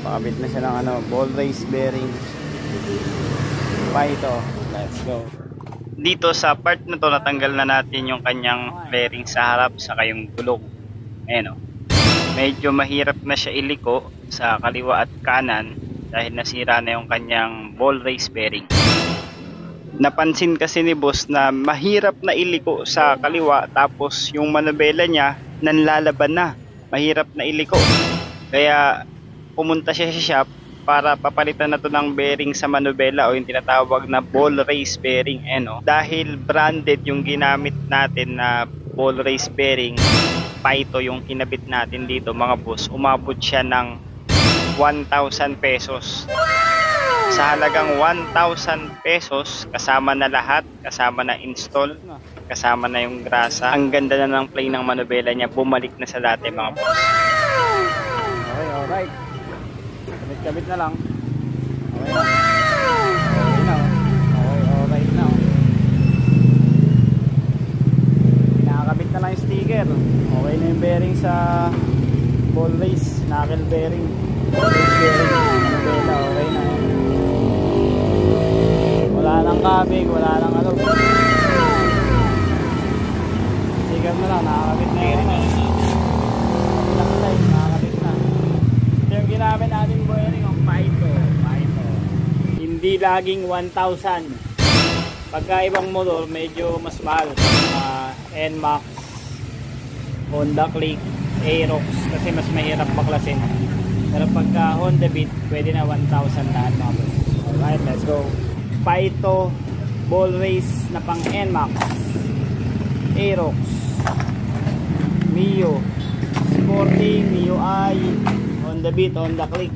Pakabit na siya ng ano, ball race bearing. Pa ito. Let's go. Dito sa part na to, natanggal na natin yung kanyang bearing sa harap sa kayong gulong. Ayan o. Medyo mahirap na siya iliko sa kaliwa at kanan dahil nasira na yung kanyang ball race bearing. Napansin kasi ni boss na mahirap na iliko sa kaliwa tapos yung manubela niya nanlalaban na. Mahirap na iliko. Kaya pumunta siya sa shop para papalitan na to ng bearing sa manubela o yung tinatawag na ball race bearing. Dahil branded yung ginamit natin na ball race bearing, Paito yung kinabit natin dito mga boss, umabot siya ng 1,000 pesos. Sa halagang 1,000 pesos, kasama na lahat, kasama na install, kasama na yung grasa. Ang ganda na ng play ng manubela niya, bumalik na sa dati mga boss. Okay, alright. Kabit na lang. Okay na. Okay na. Okay, alright na. Nakakabit na lang yung sticker. Okay na yung bearing sa ball race, knuckle bearing. Ball race bearing. Manubela, okay na. Wala nang kabig, wala nang ano. Sticker na lang, nakakabit na yun. Nakakabit na. Ito yung ginamit natin bearing ng Paito. Hindi laging 1,000. Pagka ibang motor, medyo mas mahal. NMAX, Honda Click, Aerox, kasi mas mahirap baklasin. Pero pagka Honda Beat, pwede na 1,000 lahat mga boss. Alright, let's go. Paito ball race na pang NMAX, Aerox, Mio Sporting, Mio I, Honda Beat, Honda Click.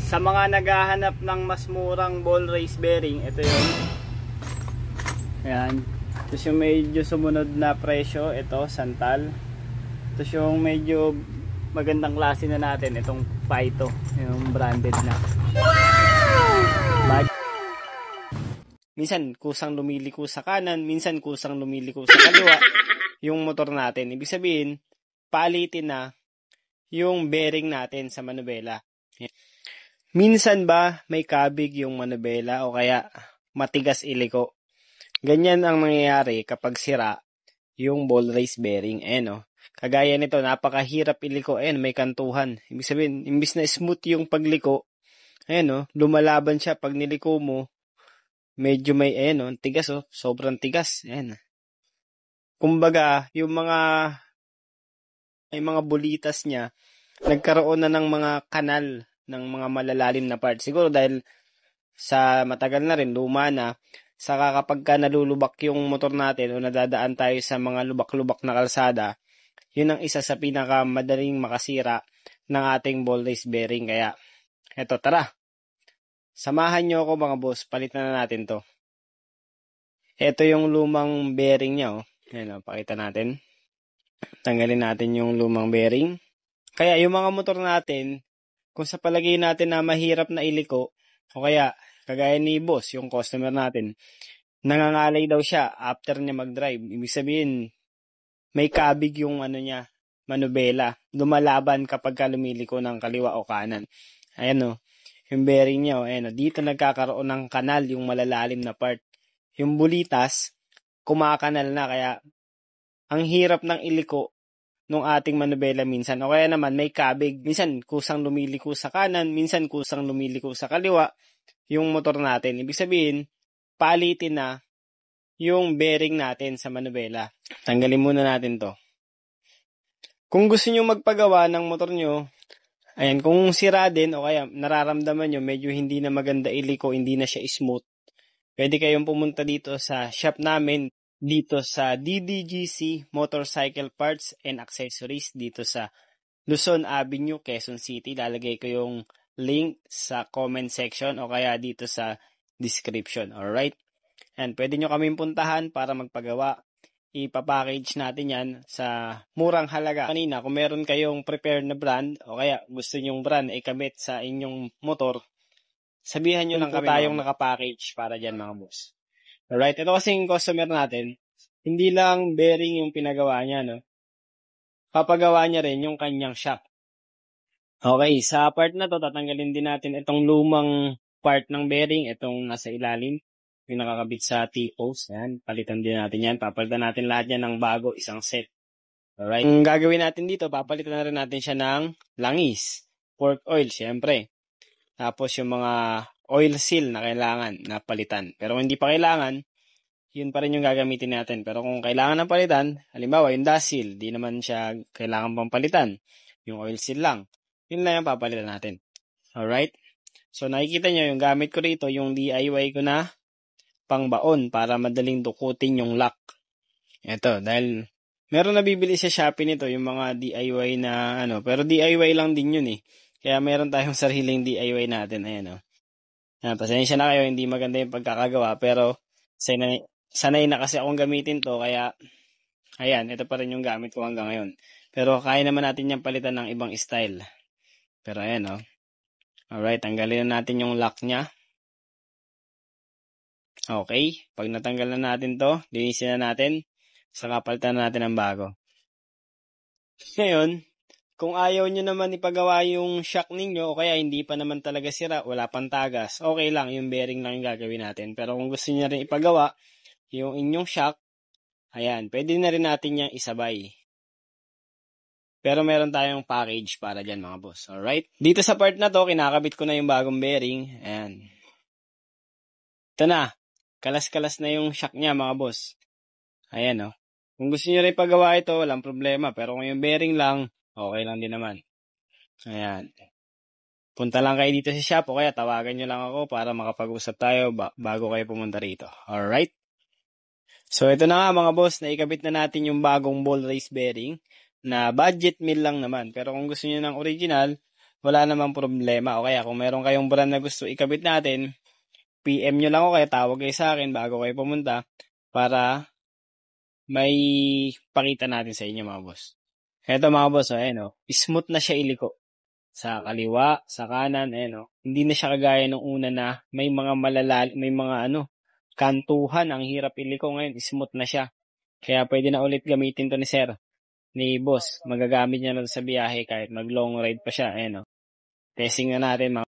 Sa mga naghahanap ng mas murang ball race bearing, ito yun. Ayan. Tapos yung medyo sumunod na presyo, ito, Santal. Tapos yung medyo magandang klase na natin, itong Paito, yung branded na. Minsan kusang lumiliko sa kanan, minsan kusang lumiliko sa kaliwa yung motor natin. Ibig sabihin, palitin na yung bearing natin sa manubela. Minsan ba may kabig yung manubela o kaya matigas iliko? Ganyan ang nangyayari kapag sira yung ball race bearing. Kagaya nito, napakahirap iliko. May kantuhan. Ibig sabihin, imbis na smooth yung pagliko, lumalaban siya pag niliko mo. Medyo may, tigas, sobrang tigas. Kumbaga, yung mga bulitas niya, nagkaroon na ng mga kanal ng mga malalalim na part. Siguro dahil sa matagal na rin, luma na, saka kapag ka nalulubak yung motor natin o nadadaan tayo sa mga lubak-lubak na kalsada, yun ang isa sa pinakamadaling makasira ng ating ball race bearing. Kaya, eto, tara. Samahan nyo ako mga boss, palitan na natin to. Ito yung lumang bearing niya. Pakita natin. Tanggalin natin yung lumang bearing. Kaya yung mga motor natin, kung sa palagay natin na mahirap na iliko, o kaya kagaya ni boss, yung customer natin, nangangalay daw siya after niya mag-drive. Ibig sabihin, may kabig yung manubela. Lumalaban kapag ka lumiliko ng kaliwa o kanan. Ayan yung bearing niya. Dito nagkakaroon ng kanal yung malalalim na part. Yung bulitas, kumakanal na, kaya ang hirap ng iliko nung ating manubela minsan. O kaya naman may kabig. Minsan kusang lumiliko sa kanan, minsan kusang lumiliko sa kaliwa yung motor natin. Ibig sabihin, palitin na yung bearing natin sa manubela. Tanggalin muna natin to. Kung gusto nyo magpagawa ng motor nyo, ayan, kung sira din o kaya nararamdaman nyo medyo hindi na maganda iliko, hindi na siya smooth, pwede kayong pumunta dito sa shop namin, dito sa DDGC Motorcycle Parts and Accessories, dito sa Luzon Avenue, Quezon City. Lalagay ko yung link sa comment section o kaya dito sa description. Alright? And pwede nyo kaming puntahan para magpagawa. Ipapackage natin yan sa murang halaga. Kanina, kung meron kayong prepared na brand o kaya gusto nyong brand ikabit sa inyong motor, sabihan nyo lang kami tayong nakapackage para dyan mga boss. Alright, ito kasing customer natin, hindi lang bearing yung pinagawa niya, papagawa niya rin yung kanyang shock. Okay, sa part na 'to tatanggalin din natin itong lumang part ng bearing, itong nasa ilalim, yung nakakabit sa T-post, ayan, palitan din natin yan, papalitan natin lahat yan ng bago, isang set. Alright, ang gagawin natin dito, papalitan na rin natin siya ng langis, fork oil, syempre. Tapos yung mga oil seal na kailangan na palitan. Pero kung hindi pa kailangan, yun pa rin yung gagamitin natin. Pero kung kailangan ng palitan, halimbawa yung dust seal, di naman siya kailangan pang palitan. Yung oil seal lang. Yun lang yung papalitan natin. Alright? So nakikita nyo yung gamit ko rito, yung DIY ko na pangbaon para madaling dukutin yung lock. Ito, dahil meron nabibili sa Shopee nito, yung mga DIY na ano, pero DIY lang din yun eh. Kaya meron tayong sariling DIY natin. Ayan o. Pasensya na kayo, hindi maganda yung pagkakagawa, pero sanay na kasi akong gamitin to, kaya ayan, ito pa rin yung gamit ko hanggang ngayon. Pero kaya naman natin yung palitan ng ibang style. Pero ayan o. Alright, tanggalin na natin yung lock niya. Okay, pag natanggal na natin to, linisin na natin, saka palitan na natin ng bago. Ngayon, kung ayaw nyo naman ipagawa yung shock ninyo, o kaya hindi pa naman talaga sira, wala pang tagas, okay lang, yung bearing lang yung gagawin natin. Pero kung gusto nyo rin ipagawa, yung inyong shock, ayan, pwede na rin natin yung isabay. Pero meron tayong package para dyan mga boss. Alright? Dito sa part na to, kinakabit ko na yung bagong bearing. Ayan. Ito na. Kalas-kalas na yung shock niya mga boss. Ayan o. Kung gusto nyo rin pagawa ito, walang problema. Pero kung yung bearing lang, okay lang din naman. Ayan. Punta lang kayo dito sa shop o kaya tawagan nyo lang ako para makapag-usap tayo bago kayo pumunta rito. Alright? So ito na nga mga boss, naikabit na natin yung bagong ball race bearing na budget meal lang naman. Pero kung gusto niyo ng original, wala namang problema. O kaya kung meron kayong brand na gusto ikabit natin, PM nyo lang o kaya tawag kayo sa akin bago kayo pumunta para may pakita natin sa inyo mga boss. Eto mga boss, ayan o. Smooth na siya iliko. Sa kaliwa, sa kanan, ayan o. Hindi na siya kagaya nung una na may mga may mga kantuhan, ang hirap iliko. Ngayon, smooth na siya. Kaya pwede na ulit gamitin to ni boss. Magagamit niya na sa biyahe kahit mag long ride pa siya. Ayan o. Testing na natin mga